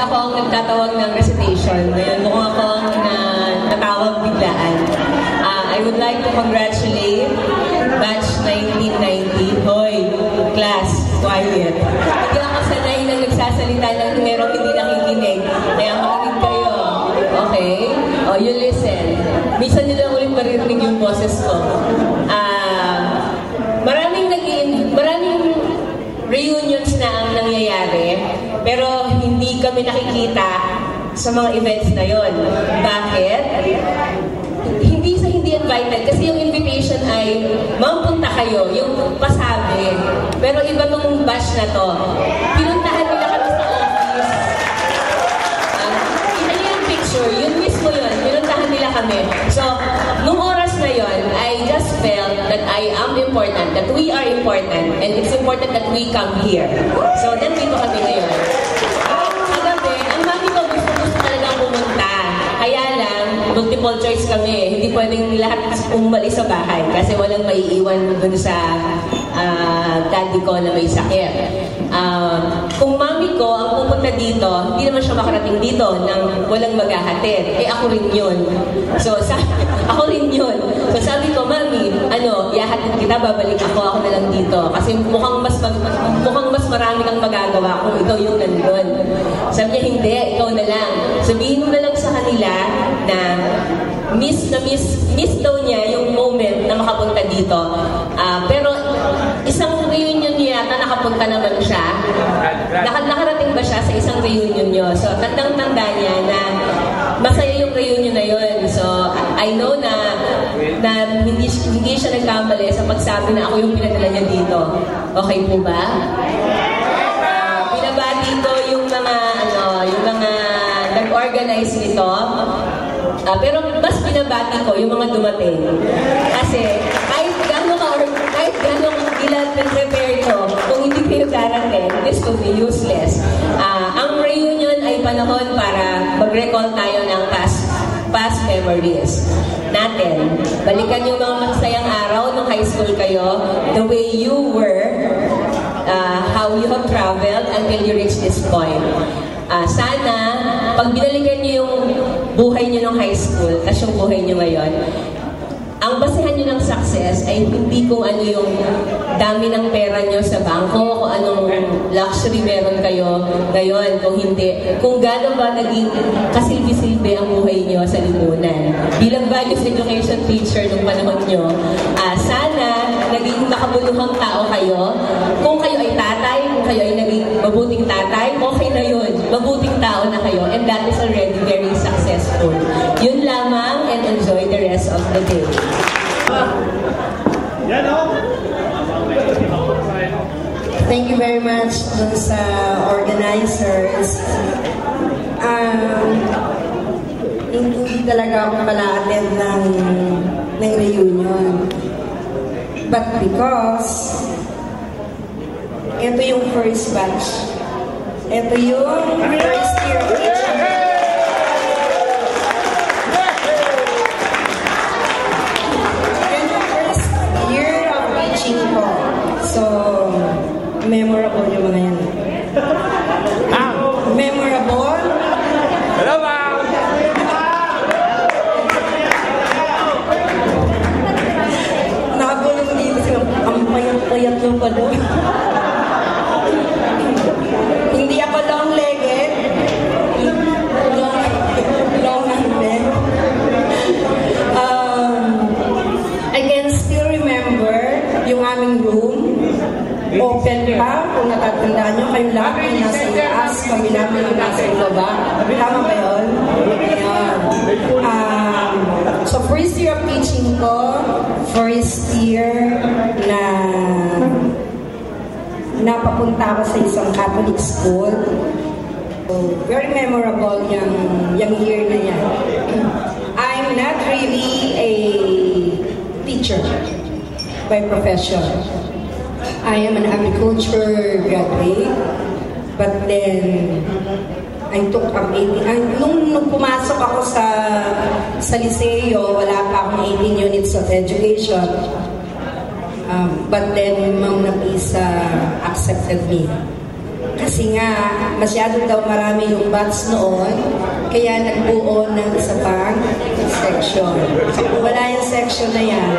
ako ang nagtatawag ng recitation. Ngayon, mukhang ako ang natawag biglaan. I would like to congratulate batch 1990. Hoy, class, quiet. Hindi ako sanay na nagsasalita ng merong hindi nakikinig. Kaya makinig kayo. Okay? O, you listen. Minsan nila ulit maririnig yung boses ko. Maraming reunions na ang nangyayari, pero hindi kami nakikita sa mga events na yon. Bakit? Hindi invited. Kasi yung invitation ay, mapunta kayo, yung pasabi. Pero iba tong batch na to. Pinuntahan nila kami sa office. Kita niyo yung picture, yun mismo yun. Pinuntahan nila kami. So, nung oras na yon, I just felt that I am important, that we are important, and it's important that we come here. So, nandito kami ngayon. Kagabi, ang mami ko gusto talagang pumunta. Kaya lang, multiple choice kami. Hindi pwedeng lahat umalis sa bahay kasi walang maiiwan dun sa daddy ko na may sakit. Kung mami ko ang pupunta dito, hindi naman siya makarating dito nang walang maghahatid. Eh ako rin yun. So, ako rin yun. So sabi ko, mami, ihahatid kita, babalik ako na lang dito. Kasi mukhang mas marami kang magagawa kung ikaw yung nandun. Sabi niya, hindi, ikaw na lang. Sabihin mo na lang sa kanila na miss daw niya yung moment na makapunta dito. Pero isang reunion niya yata nakapunta naman siya. Nakarating ba siya sa isang reunion niyo? So, tandang-tanda niya na masaya yung reunion na yun. So, I know na hindi siya nagkamali sa pagsabi na ako yung pinadala niya dito. Okay po ba? Binabati ko yung mga nag-organize nito. Pero mas binabati ko yung mga dumating. Kasi kahit gano'ng ilan prepare to, kung hindi kayo darating, this will be useless. Ang reunion ay panahon para mag-recall tayo ng past memories natin. Balikan yung mga masayang araw nung high school kayo, the way you were, how you have traveled until you reach this point. Sana, pag binalikan niyo yung buhay niyo nung high school, tas yung buhay niyo ngayon, ang basehan niyo ng success ay hindi kung ano yung dami ng pera niyo sa bangko, kung anong luxury meron kayo ngayon, kung hindi, kung gano'n ba naging kasilbi-silbi ang buhay niyo sa lipunan. Bilang values education teacher nung panahon niyo, sana naging makabuluhang tao kayo. Kung kayo ay tatay, kung kayo ay naging mabuting tatay, okay na yun. Mabuting tao na kayo, and that is already very successful. Yun lamang, and enjoy the rest of the day. Thank you very much dun sa organizers. Hindi talaga ako pala-attend ng reunion. But because ito yung first batch. Ito yung first year teacher. So, memorable yung mga yan. Memorable? Hello, ma'am! Nakabulong dito. Ang payat-payat lang pa doon. Hindi ako long-legged. Long-handed. I can still remember yung aming room. Open pa, kung natatandaan nyo, kayo lahat ay nasa itaas, kami namin ang nasa ibaba. Tama ba yun? So first year of teaching ko, first year na napapunta ako sa isang Catholic school. So, very memorable yung year na yan. I'm not really a teacher by profession. I am an agriculture graduate, but then I took up 18. Nung pumasok ako sa Liceo, wala pa akong 18 units of education. But then Ma'am Napisa accepted me Kasi nga, masyado daw marami yung batch noon, kaya nagbuo ng isa pang section. So, kung wala yung section na yan,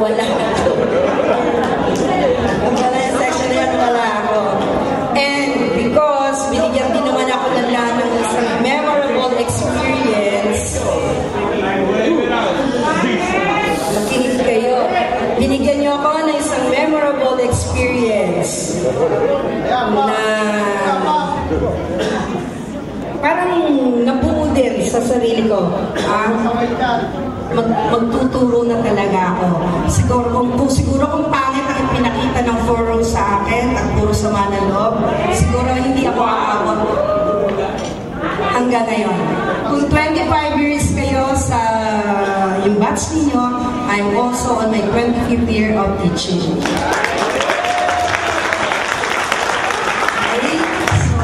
wala ako. Kung wala yung section na yan, wala ako. And because binigyan din naman ako ng isang memorable experience, makinig kayo. Binigyan niyo ako ng isang memorable experience na parang nabuo din sa sarili ko. Magtuturo na talaga ako. Siguro kung pangit ang pinakita ng furrow sa akin at puro sama ng loob, siguro hindi ako aabot hanggang ngayon. Kung 25 years kayo sa yung batch ninyo, I'm also on my 25th year of teaching. Okay? So,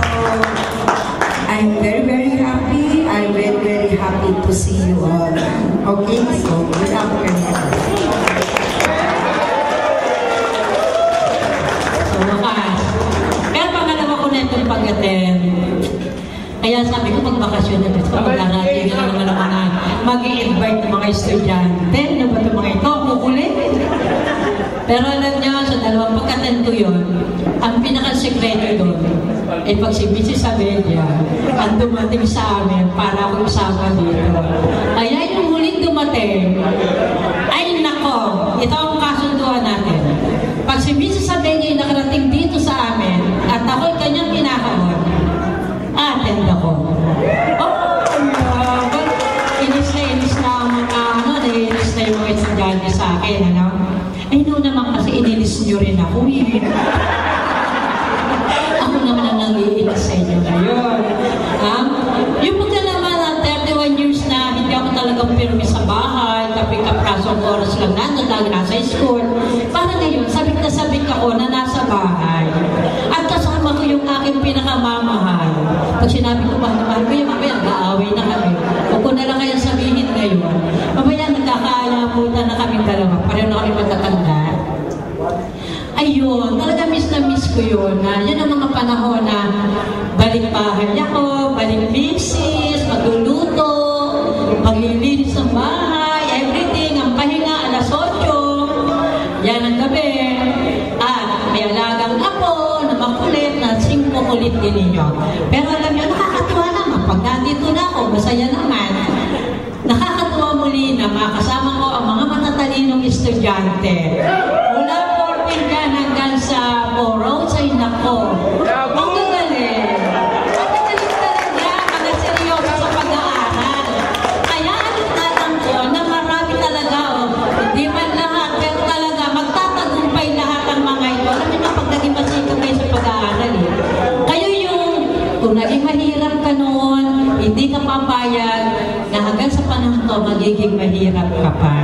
I'm very, very happy. I'm very, very happy to see you all. Okay? So, good afternoon. So, pero pangalawa ko na itong pag-attend. Kaya sabi ko, pag-bakasyon na dito, mag-arating na naman ang mga mag-i-invite ng mga estudyante. Ano ba ito mga ito? Kukulit. Pero alam niyo, sa dalawang pagkatan ko yun, ang pinaka-sekreto doon, ay pag si Mrs. Amelia, ang dumating sa amin para ako isama dito. Kaya yung huling dumating, ay nako, ito ang kasunduan natin. Pag si Mrs. Amelia ay nakarating dito sa amin, at ako'y kanyang kinakaon, attend ako. Inis na ang mga, nainis na yung mga estudyante sa akin, ano? Ay, no naman kasi inilis nyo rin ako, Ako naman ang nangiinis sa inyo ngayon. Yung pagka naman ang 31 years na hindi ako talagang pirmi sa bahay, kapag-kapasong oras lang nandun, lagi nasa school. Para ngayon, sabik na sabik ako na nasa bahay. At kasama ko yung aking pinakamamahal. Pag sinabi ko, mahal ko yung mamaya, nag-aaway na kami. Huwag ko na lang kayang sabihin ngayon. Mamaya, nagkakaalamutan na kami dalawa. Pareho na kami matatanda. Ayun, talaga miss na miss ko yun. Yan ang mga panahon na balik bahay ako, balik misis, magluluto, maglilinis ng bahay, everything, ang pahinga, alas 8. Yan ang gabi. At may alagang ako na makulit, na 5 kulit din ninyo. Pero alam nyo, nakakatuwa naman. Pag nandito na ako, masaya naman. Nakakatuwa muli na makasama ko ang mga matatalinong estudyante. Mula 14 yan hanggang sa Roads ay nako. Ang gagaling. Ang gagaling talaga. Mga seryoso sa pag-aaral. Kaya alam ko na marami talaga. Hindi man lahat, pero talaga magtatagumpay lahat ang mga ito. Alam niyo na pag naging masiko kayo sa pag-aaral. Kayo yung, kung naging mahirap ka noon, hindi ka papayag, na hanggang sa panahon to, magiging mahirap ka pa.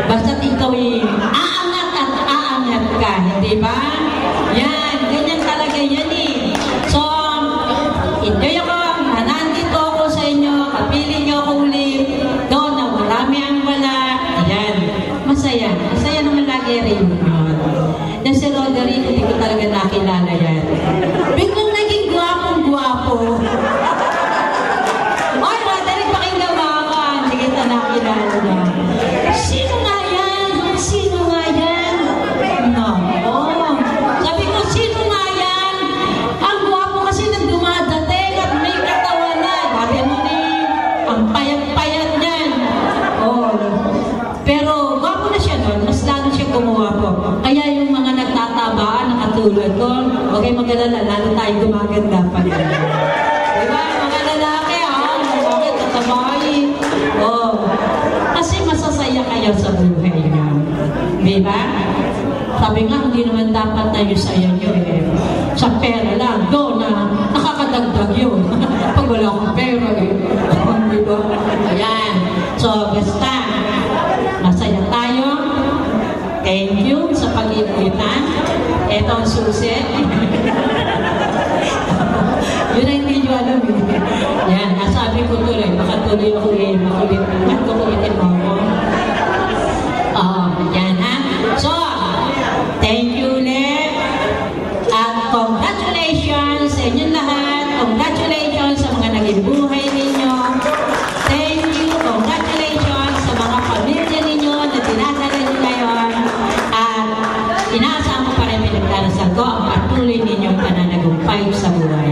Basta't ikaw aangat at aangat ka, hindi ba? Yan, ganyan talaga yan eh. So, enjoy ako, nandito ako sa inyo, kapiling niyo ako ulit, doon na marami ang wala, yan, masaya. Masaya naman lagi rin yun. Yan si Roderick, hindi ko talaga nakilala yan. Biglang naging gwapong-gwapo. Oy, Roderick, pakinggan mo ako, hindi kita nakilala na. Sino nga yan? Sino nga yan? No. Oh. Sabi ko, sino nga yan? Ang gwapo kasi nang dumadating at may katawanan. Sabi mo ang payat-payat niyan. Oh. Pero gwapo na siya doon, mas lalo siya gumuwapo. Kaya yung mga nagtatabaan na katulad ko, huwag kayong mag-alala, lalo tayo gumaganda pa rin. Diba? Mga lalaki, bakit tatabahin? Oh. Kasi masasaya kayo sa buhay niyo. Diba? Sabi nga, hindi naman dapat tayo saya nyo eh. Sa pera lang, doon na nakakadagdag yun. Pag wala akong pera eh. Diba? Ayan. So, basta, masaya tayo. Thank you sa pag-iitan. Ito ang susi. Yun ang hindi nyo alam eh. Yan, nasabi ko tuloy. Baka tuloy ako eh. Makulit. At kukulitin mo ako. Yan ha. So, thank you ulit. At congratulations inaasahan ko pa rin pinagdarasal ko ang patuloy ninyong pananagumpay sa buhay.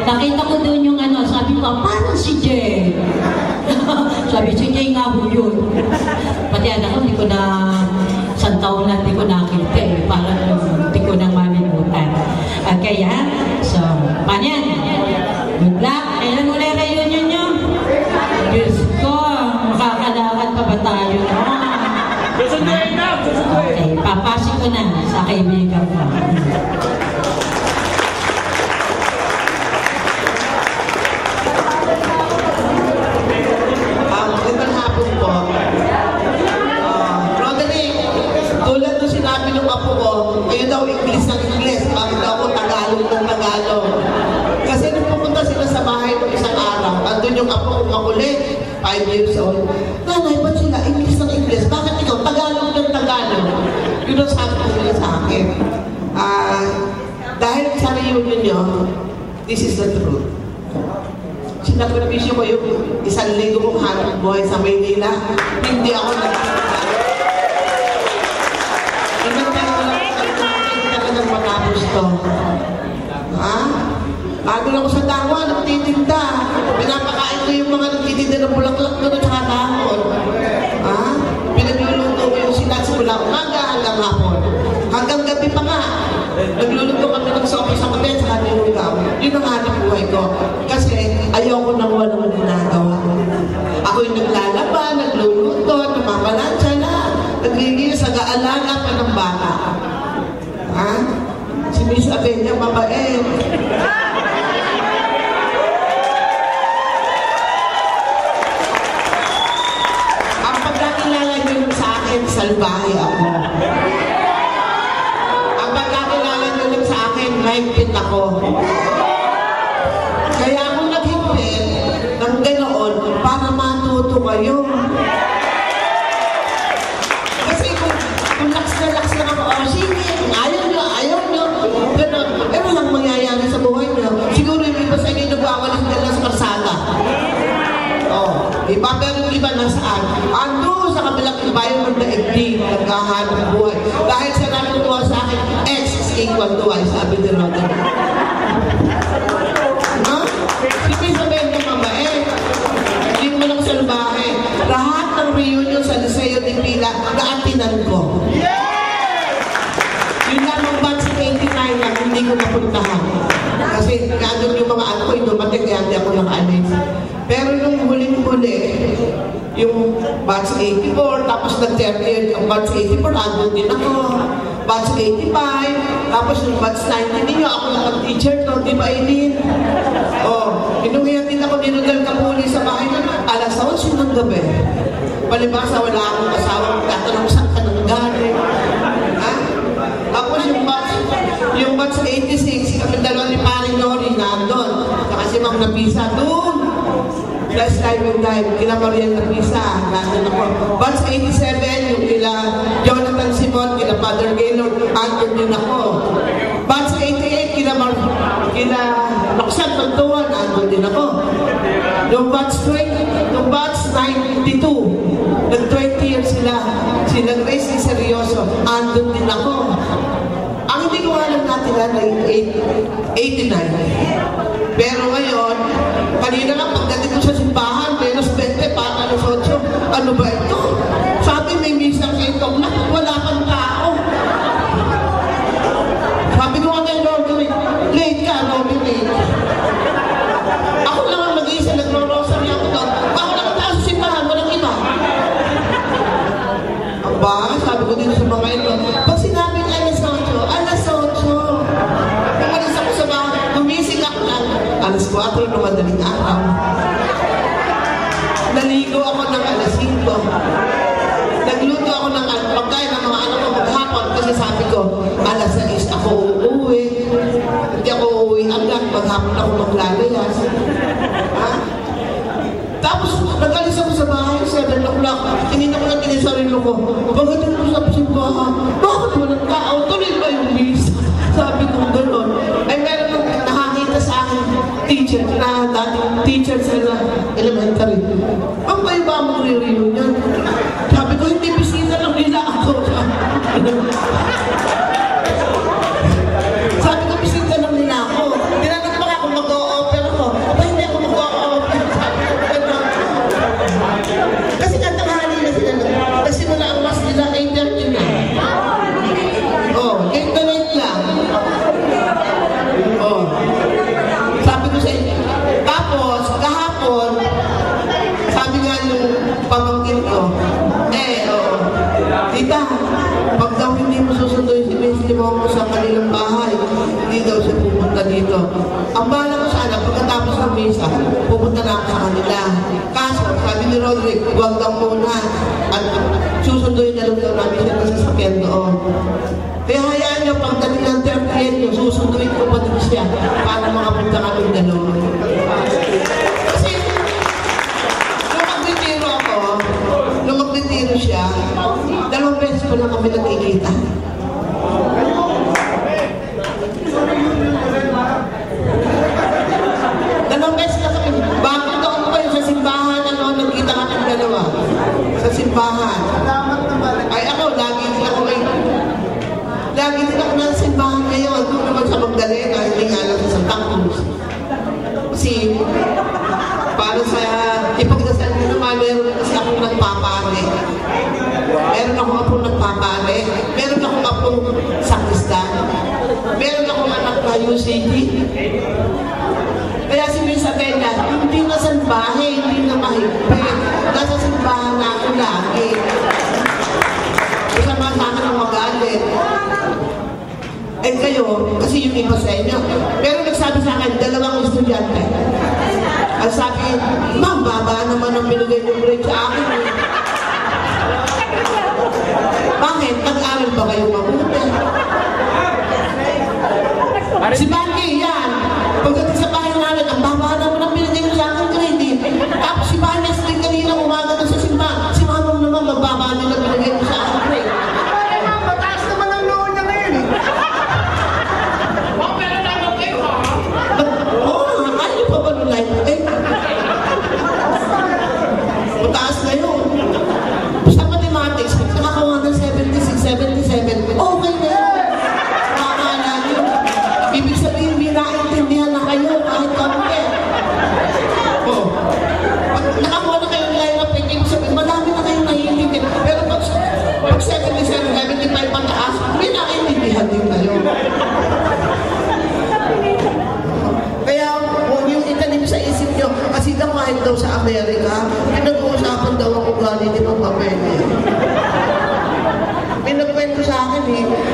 Nakita ko doon yung sabi ko, parang si Jay. Sabi, si Jay nga ho yun. Pati anak ko, hindi ko na, isang taon na hindi ko nakita eh. Parang hindi ko na malimutan. Kaya, so, paano yan? Good luck. Kailan ulit reunion nyo? Diyos ko, makakalakad pa ba tayo? Susunduin na! Susunduin! Okay, papasok ko na sa kaibigan ko. Magandang hapon po. Roderick, tulad nung sinabi ng apo ko, kayo daw English ng English, bakit daw ako Tagalog ng Tagalog? Kasi nung pupunta sila sa bahay ng isang araw, andun yung apo ko makulit, 5 years old. Nanay, ba't sila English ng English? Bakit ikaw Tagalog ng Tagalog? Yun ang sabi ko nila sa akin. Dahil sa reunion nyo, this is the truth. Sinakripisyo ko yung 1 linggo kong hanap buhay sa Maynila. Hindi ako nagtagal. Inantay ko lang talagang matapos to. Bago lang ako sa Tawa, nagtitinda. Pinapakain ko yung mga nagtitinda ng bulaklak doon at saka dahon. Pinagluluto ko yung sila simula umaga hanggang hapon. Hanggang gabi pa nga. Nagluluto kami ng sopa sa kapit sa kanilugaw. Yun ang hanap buhay ko. Kasi ayoko nang walang ginagawa. Ako yung naglalaba, nagluluto, namamalansya na. Naglilinis, nag-aalaga pa ng bata. Si Miss Abenya, mabait. Ang pagkakilala nyo sa akin, salbahe ako. Ang pagkakilala nyo sa akin, mahigpit ako. Kaya ako naghigpit ng ganoon para matuto kayo. Kasi kung laks na ako, sige, kung ayaw nyo, gano'n. Walang mangyayari sa buhay nyo. Siguro yung iba sa inyo nagwawalis nila sa karsada. Iba pero yung iba nasaan? Ando sa kabilang ibayan ng daigdig, nagkahanap buhay. Dahil sa natutuwa sa akin, X is equal to Y, sabi ni Roderick. Hindi sabihin ko mabait. Hindi mo lang salbahe. Lahat ng reunion sa Liceo de Pila, naatinan ko. Yun lang ang batch 89 na hindi ko napuntahan. Kasi gano'n yung mga anak ko, inumating kaya hindi ako naka-alis. Pero nung huling-huli, yung batch 84, tapos nag-30 ang batch 84, andun din ako. Batch 85, tapos yung batch 90 ninyo, ako lang ang-teacher to, di ba, Eileen? Inuwihan din ako ninudal kapuli sa bahay na, alas 11 ng gabi. Palibasa, wala akong kasama, tatanong saan ka nang galing. Tapos yung batch 86, kami dalawa ni Paring Nori nandun. Kasi Ma'am Napisa doon. Last time yung time, kila Marian Napisa, nandun ako. Batch 87, yung kila Jonathan Simon, kila Father Gaylord, andun din ako. Batch 88, kila Roxanne Pantuan, andun din ako. Yung batch 92, nag-20 years sila. Sila Grace ni Seryoso, andun din ako. Ang hindi ko alam natin na 89. Pero ngayon, kanina lang pagdating ko sa simbahan, menos 20, para alas 8. Ano ba ito? Sabi may misang itong na, wala pang tao. Sabi ko nga Lord, late ka, Robin, late. Ako lang ang mag-iisa, nagro-rosary ako doon. Ako nakataas sa simbahan, walang iba. Aba, sabi ko dito sa mga ito, pag sinabi niya alas 8. Pumalis ako sa bahay, gumising ako lang. Alas 4 ng madaling araw. Naligo ako ng alas 5. Nagluto ako ng pagkain ng mga anak ko maghapon kasi sabi ko, alas 6 ako uuwi. Hindi ako uuwi agad, maghapon ako maglalayas. Tapos, nag-alis ako sa bahay, 7 o'clock. Tinita ko na tinisarilo ko. Bakit ito sa simbahan? Bakit walang tao? Tuloy ba yung misa? Sabi ko gano'n. Ay, meron nung nakakita sa akin, teacher, na dating teacher sa elementary. Ang kayo ba mo re-reunion? Sabi ko, hindi bisita lang nila ako. mo ako sa kanilang bahay. Hindi daw siya pupunta dito. Ang bala ko sana, pagkatapos ng misa, pupunta na ako sa kanila. Kaso, sabi ni Roderick, huwag daw muna. At susunduin na lang daw namin siya sa sasakyan doon. Kaya hayaan niyo, pagdating ng 30 niyo, susunduin ko pa din siya para makapunta kami dalawa. Kasi, nung magretiro siya, 2 beses pa lang kami nagkikita. Bakit ako pa sa simbahan, nagkita kami dalawa. Sa simbahan. Ay ako, lagi din ako na sa simbahan ngayon. Doon naman sa Magdalena, hindi nga lang sa Santa Cruz. Kasi, para sa ipagdasal ko naman, meron kasi akong nagpapare. Meron akong nagpapare. Meron akong sakristan. Meron akong anak na UCD. Kaya si Miss Abella, hindi na salbahe, hindi na mahigpit. Nasa simbahan na ako lagi. Kasama sa akin ang magalit. Eh kayo, kasi yung iba sa inyo. Pero nagsabi sa akin, 2 estudyante. Ang sabi, ma'am, baba naman ang binigay yung grade sa akin. Bakit? Nag-aral ba kayo mabuti? Si Banky, yan. Pagdating sa bahay namin, ang baba naman ang binigay mo sa akin grade. Tapos si Banky, din kanina umaga na sa simbahan. Si Mamam naman, magbaba nila binigay mo sa akin grade. Mataas naman ang noon niya ngayon eh. Pero naman kayo ha? Oo, ayaw pa ba nung life? Mataas na yun. Sa mathematics, nakakawa ng 76, 77. Okay na yun. Nakakala nyo. Ibig sabihin, hindi naiintindihan na kayo kahit kaunti. Oh. Pag nakakuha na kayong line up, ibig sabihin, madami na kayong naiintindihan. Pero pag 77, 75 mataas, hindi naiintindihan din kayo. Kaya huwag yung itanim sa isip nyo, kasi daw kahit daw sa Amerika, pinag-uusapan daw ang ugali ni Mang Pamela. May nagkwento sa akin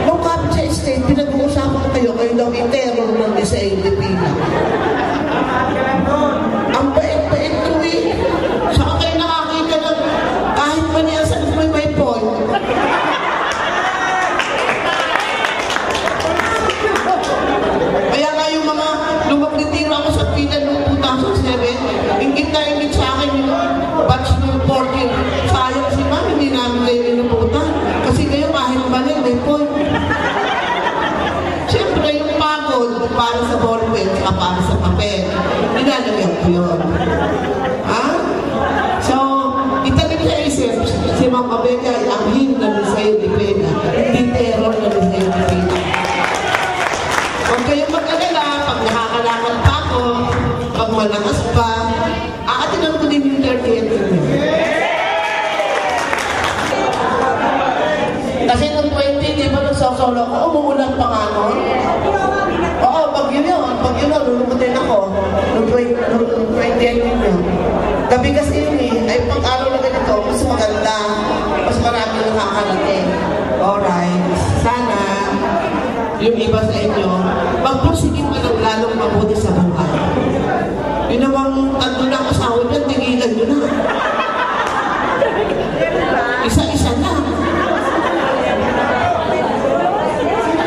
nung kapit sa estate, pinag-uusapan kayo daw i-terror ng disabled pila. Ang bait-bait ko saka kayo nakakita ng kahit maniasan mo may point. Kaya nga yung mga lumagretiro ako sa pila noong 2007, ingit sa akin yung batch ng 14. Sayang si ma'am, hindi namin kayo inuputan. Kasi kayo kahit mali, may point. Siyempre, yung pagod para sa ballpen at para sa papel, nilalagyan ko yun. Ha? So, italim sa isip, si Ma'am Abella ay anghin na Liceo de Pena, hindi terror na Liceo de Pena. Huwag kayong mag-alala, pag nakakalakad pa ako, pag malakas pa, aatinan ko din yung 30th. Kasi nung 20, di ba nagsasolo ko, umuulan pa nga nun? Oo, pag yun, lulumutin ako. Nung 20 yun. Gabi kasi yun ay pag-araw na ganito, mas maganda, mas marami nakakarating. Alright, sana, yung iba sa inyo, magpursigin ka ng lalong mabuti sa buhay. Yun namang tatlo na asawa niya, tigilan nyo na. Isa-isa na.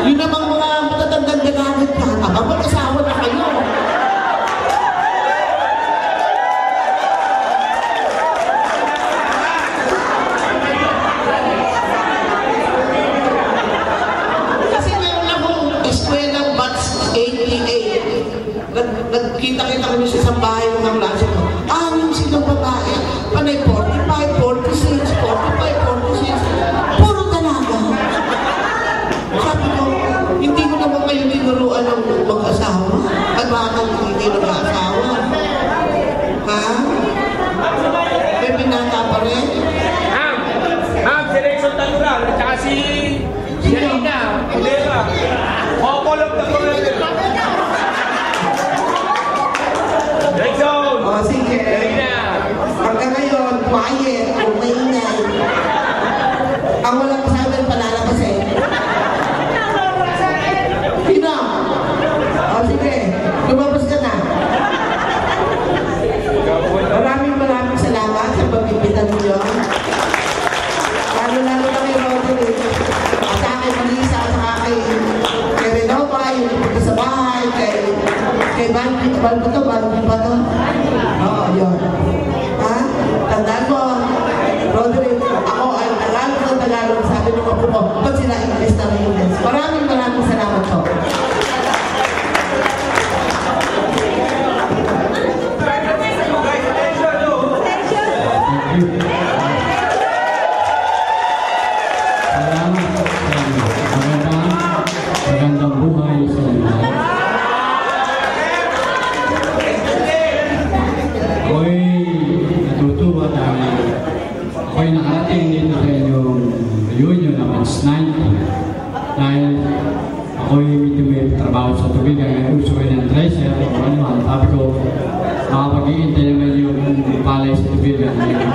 Yun namang mga matatandang ganagat ka, kapag asawa na kayo. Kasi meron akong eskwela batch 88. Nagkita-kita kami sa isang bahay ng klase ko. Yung silang babae, panay 45, 46, 45, 46. Puro dalaga. Sabi ko, hindi ko naman kayo tinuruan ng mag-asawa. At bakit hindi nag-asawa? Ha? May binata pa rin? Si Rexon Taluran at saka si Lina Olera. Popolog na ko rin. Rexon! O, sige. Pagka ngayon, quiet, umaingay. Ang walang kasama yung palalakas eh. Mahal ko to, mahal ko pa to. Oo, yun. Ha? Tandaan mo, Roderick, ako ay Tagalog, sabi ng ako mo, ba't sila English na English? Maraming salamat po. Magandang buhay sa lahat. Ako'y natutuwa dahil ako'y nakarating dito sa inyong reunion na March 9 dahil ako'y may trabaho sa tubig ang uso ko ng treasure o ano man. Sabi ko, makapag-iintay naman yung palay sa tubig at yung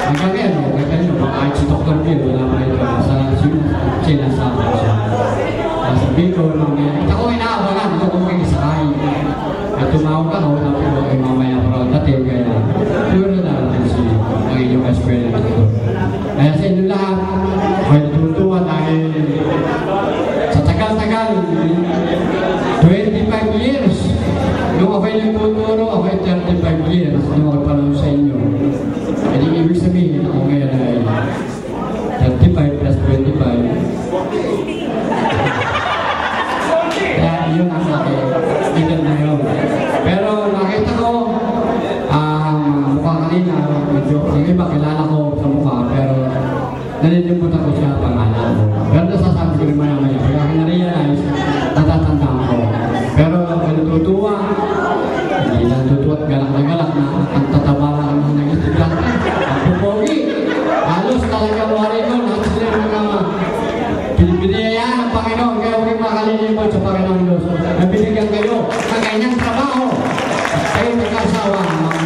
hanggang ngayon, kahit si Dr. Bill, wala pa rin sa sinasabi siya. Sa Bicol, ito ko inaabangan, ito ko makikisakay. At tumawag ako, sabi ko, ay mamaya pa rin dati, kaya siguro na natin si ang inyong eskwela dito. Kaya sa inyo lahat, ako'y natutuwa dahil sa tagal-tagal, 25 years, nung ako'y nagtuturo, ako'y 35 years, nung ako'y panahon sa inyo. Jadi ibig sabihin ako ngayon ay 35 plus 25. Kaya yun ang aking na yun. Pero nakita ko, mukha kanina, medyo yung iba kilala ko sa mukha, pero nalilimutan ko siya pangalan. Pero nasasabi ko rin maya-maya. Kaya akin na-realize, natatandaan ko. Pero natutuwa, hindi lang tutuwa at galak na galak na ang tatawa lang ng nag-estudyante. Ang pupogi, halos talaga wari ko, lahat sila yung mga biniyayaan ng Panginoon, kaya huwag makalilimot sa Panginoon Diyos. Nabinigyan kayo ng kanyang trabaho. Kayo nagkasawa ng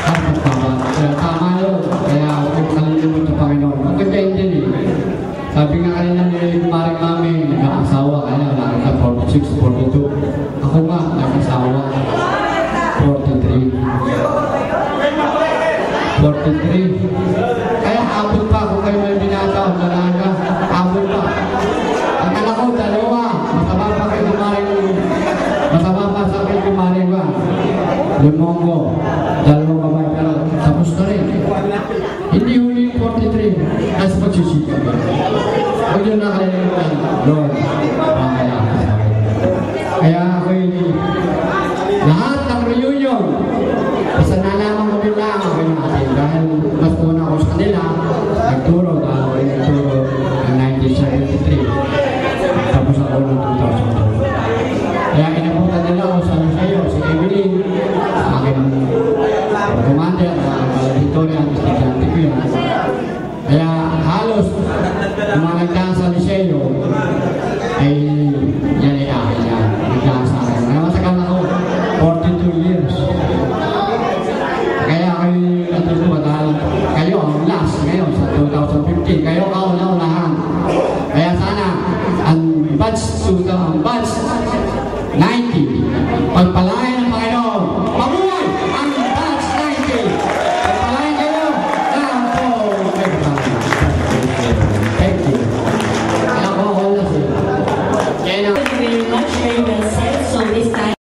kapag-tawad. Kaya tama yun, kaya huwag makalilimot sa Panginoon. Maganda yun din eh. Sabi nga kanina ni Maring Mami, nagkakasawa, kaya nakita 46, 42. Ako nga, nagkasawa. 43. Kaya abot pa kung kayo may binata o dalaga. Abot pa. Ang anak ko, dalawa. Masama pa kayo kumaring. Masama pa sa kayo kumaring ba? Lumongo. Dalawang babae. Pero tapos na rin. Hindi huli yung 43. Nasa pagsisika ba?